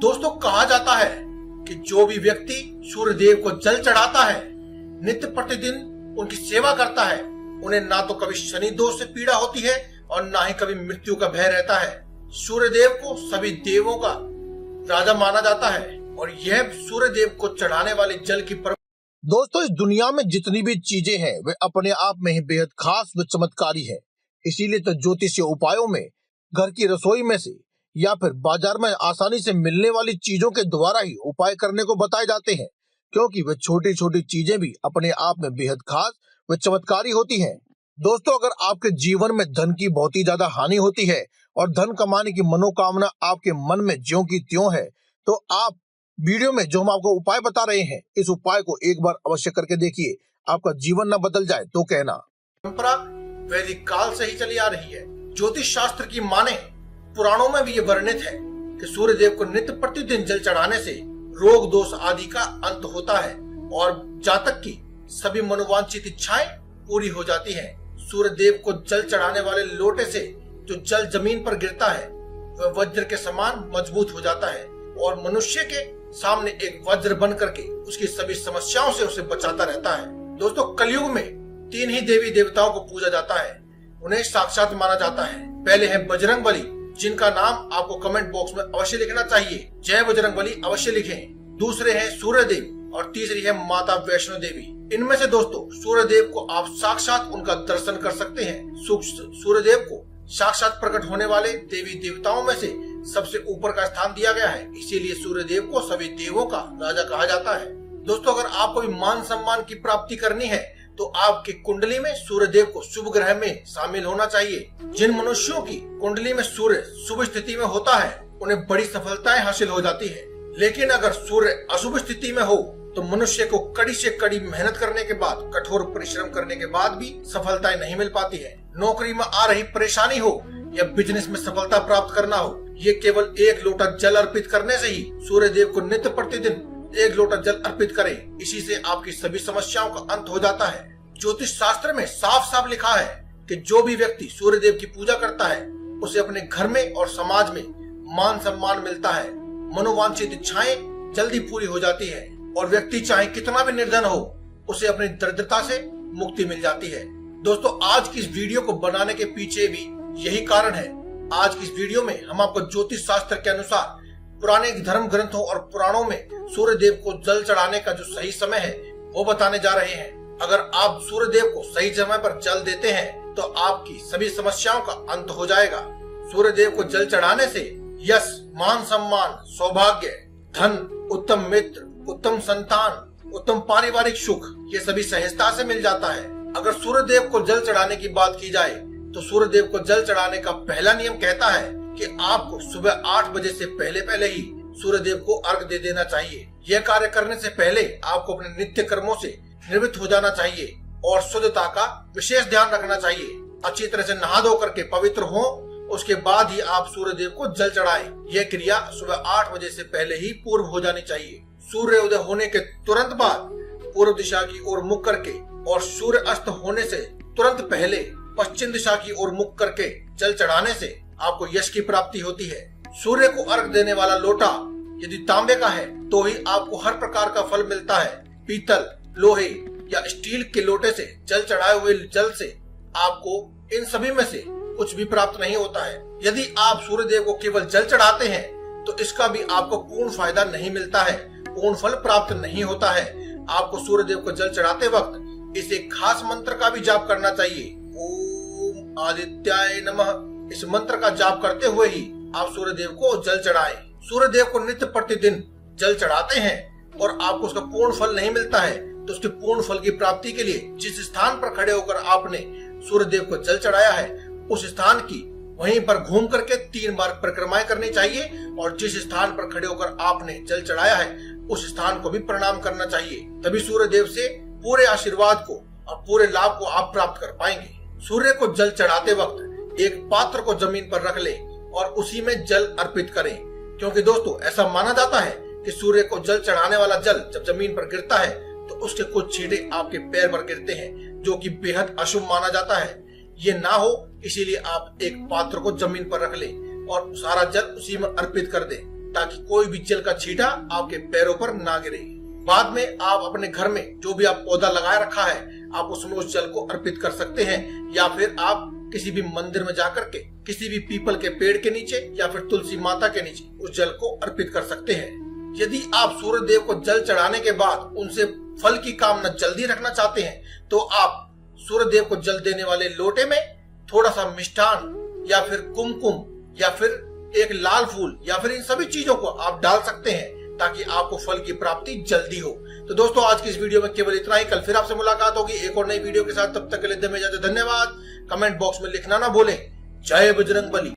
दोस्तों कहा जाता है कि जो भी व्यक्ति सूर्य देव को जल चढ़ाता है, नित्य प्रतिदिन उनकी सेवा करता है, उन्हें ना तो कभी शनि दोष से पीड़ा होती है और ना ही कभी मृत्यु का भय रहता है। सूर्य देव को सभी देवों का राजा माना जाता है और यह सूर्य देव को चढ़ाने वाले जल की दोस्तों, इस दुनिया में जितनी भी चीजें हैं वे अपने आप में ही बेहद खास व चमत्कारी है। इसीलिए तो ज्योतिषीय उपायों में घर की रसोई में से या फिर बाजार में आसानी से मिलने वाली चीजों के द्वारा ही उपाय करने को बताए जाते हैं, क्योंकि वे छोटी छोटी चीजें भी अपने आप में बेहद खास व चमत्कारी होती हैं। दोस्तों, अगर आपके जीवन में धन की बहुत ही ज्यादा हानि होती है और धन कमाने की मनोकामना आपके मन में ज्यों की त्यों है, तो आप वीडियो में जो हम आपको उपाय बता रहे हैं, इस उपाय को एक बार अवश्य करके देखिए। आपका जीवन न बदल जाए तो कहना। परंपरा वैदिक काल से ही चली आ रही है। ज्योतिष शास्त्र की माने पुराणों में भी ये वर्णित है कि सूर्य देव को नित्य प्रतिदिन जल चढ़ाने से रोग दोष आदि का अंत होता है और जातक की सभी मनोवांछित इच्छाएं पूरी हो जाती हैं। सूर्य देव को जल चढ़ाने वाले लोटे से जो जल जमीन पर गिरता है वह वज्र के समान मजबूत हो जाता है और मनुष्य के सामने एक वज्र बन करके उसकी सभी समस्याओं से उसे बचाता रहता है। दोस्तों, कलयुग में 3 ही देवी देवताओं को पूजा जाता है, उन्हें साक्षात माना जाता है। पहले है बजरंगबली, जिनका नाम आपको कमेंट बॉक्स में अवश्य लिखना चाहिए। जय बजरंगबली अवश्य लिखें। दूसरे हैं सूर्य देव और तीसरी है माता वैष्णो देवी। इनमें से दोस्तों सूर्य देव को आप साक्षात उनका दर्शन कर सकते हैं। सूर्य देव को साक्षात प्रकट होने वाले देवी देवताओं में से सबसे ऊपर का स्थान दिया गया है, इसीलिए सूर्य देव को सभी देवों का राजा कहा जाता है। दोस्तों, अगर आपको भी मान सम्मान की प्राप्ति करनी है तो आपकी कुंडली में सूर्य देव को शुभ ग्रह में शामिल होना चाहिए। जिन मनुष्यों की कुंडली में सूर्य शुभ स्थिति में होता है उन्हें बड़ी सफलताएं हासिल हो जाती है, लेकिन अगर सूर्य अशुभ स्थिति में हो तो मनुष्य को कड़ी से कड़ी मेहनत करने के बाद, कठोर परिश्रम करने के बाद भी सफलताएं नहीं मिल पाती है। नौकरी में आ रही परेशानी हो या बिजनेस में सफलता प्राप्त करना हो, ये केवल 1 लोटा जल अर्पित करने से ही सूर्य देव को नित्य प्रतिदिन 1 लोटा जल अर्पित करें। इसी से आपकी सभी समस्याओं का अंत हो जाता है। ज्योतिष शास्त्र में साफ साफ लिखा है कि जो भी व्यक्ति सूर्य देव की पूजा करता है उसे अपने घर में और समाज में मान सम्मान मिलता है, मनोवांछित इच्छाएं जल्दी पूरी हो जाती है और व्यक्ति चाहे कितना भी निर्धन हो उसे अपनी दरिद्रता से मुक्ति मिल जाती है। दोस्तों, आज की इस वीडियो को बनाने के पीछे भी यही कारण है। आज की इस वीडियो में हम आपको ज्योतिष शास्त्र के अनुसार पुराने धर्म ग्रंथों और पुराणों में सूर्य देव को जल चढ़ाने का जो सही समय है वो बताने जा रहे हैं। अगर आप सूर्य देव को सही समय पर जल देते हैं तो आपकी सभी समस्याओं का अंत हो जाएगा। सूर्य देव को जल चढ़ाने से यश, मान सम्मान, सौभाग्य, धन, उत्तम मित्र, उत्तम संतान, उत्तम पारिवारिक सुख, ये सभी सहजता से मिल जाता है। अगर सूर्य देव को जल चढ़ाने की बात की जाए तो सूर्य देव को जल चढ़ाने का पहला नियम कहता है कि आपको सुबह 8 बजे से पहले ही सूर्य देव को अर्घ दे देना चाहिए। यह कार्य करने से पहले आपको अपने नित्य कर्मों से निवृत्त हो जाना चाहिए और शुद्धता का विशेष ध्यान रखना चाहिए। अच्छी तरह से नहा धो करके पवित्र हो, उसके बाद ही आप सूर्य देव को जल चढ़ाएं। यह क्रिया सुबह 8 बजे से पहले ही पूर्व हो जानी चाहिए। सूर्य उदय होने के तुरंत बाद पूर्व दिशा की ओर मुख करके और सूर्य अस्त होने से तुरंत पहले पश्चिम दिशा की ओर मुख करके जल चढ़ाने से आपको यश की प्राप्ति होती है। सूर्य को अर्घ देने वाला लोटा यदि तांबे का है तो ही आपको हर प्रकार का फल मिलता है। पीतल, लोहे या स्टील के लोटे से जल चढ़ाए हुए जल से आपको इन सभी में से कुछ भी प्राप्त नहीं होता है। यदि आप सूर्य देव को केवल जल चढ़ाते हैं तो इसका भी आपको पूर्ण फायदा नहीं मिलता है, पूर्ण फल प्राप्त नहीं होता है। आपको सूर्य देव को जल चढ़ाते वक्त इस एक खास मंत्र का भी जाप करना चाहिए। ओम आदित्याय नमः। इस मंत्र का जाप करते हुए ही आप सूर्य देव को जल चढ़ाएं। सूर्य देव को नित्य प्रतिदिन जल चढ़ाते हैं और आपको उसका पूर्ण फल नहीं मिलता है तो उसके पूर्ण फल की प्राप्ति के लिए जिस स्थान पर खड़े होकर आपने सूर्य देव को जल चढ़ाया है उस स्थान की वहीं पर घूम करके 3 बार परिक्रमाएं करनी चाहिए और जिस स्थान पर खड़े होकर आपने जल चढ़ाया है उस स्थान को भी प्रणाम करना चाहिए। तभी सूर्य देव से पूरे आशीर्वाद को और पूरे लाभ को आप प्राप्त कर पाएंगे। सूर्य को जल चढ़ाते वक्त एक पात्र को जमीन पर रख लें और उसी में जल अर्पित करें, क्योंकि दोस्तों ऐसा माना जाता है कि सूर्य को जल चढ़ाने वाला जल जब जमीन पर गिरता है तो उसके कुछ छींटे आपके पैर पर गिरते हैं, जो कि बेहद अशुभ माना जाता है। ये ना हो इसीलिए आप एक पात्र को जमीन पर रख लें और सारा जल उसी में अर्पित कर दें। ताकि कोई भी जल का छींटा आपके पैरों पर ना गिरे। बाद में आप अपने घर में जो भी आप पौधा लगाए रखा है, आप उसमें उस जल को अर्पित कर सकते हैं, या फिर आप किसी भी मंदिर में जाकर के किसी भी पीपल के पेड़ के नीचे या फिर तुलसी माता के नीचे उस जल को अर्पित कर सकते हैं। यदि आप सूर्य देव को जल चढ़ाने के बाद उनसे फल की कामना जल्दी रखना चाहते हैं, तो आप सूर्य देव को जल देने वाले लोटे में थोड़ा सा मिष्ठान या फिर कुमकुम या फिर एक लाल फूल या फिर इन सभी चीजों को आप डाल सकते हैं, ताकि आपको फल की प्राप्ति जल्दी हो। तो दोस्तों, आज की इस वीडियो में केवल इतना ही। कल फिर आपसे मुलाकात होगी एक और नई वीडियो के साथ। तब तक के लिए धन्यवाद। कमेंट बॉक्स में लिखना ना भूलें। जय बजरंग बली।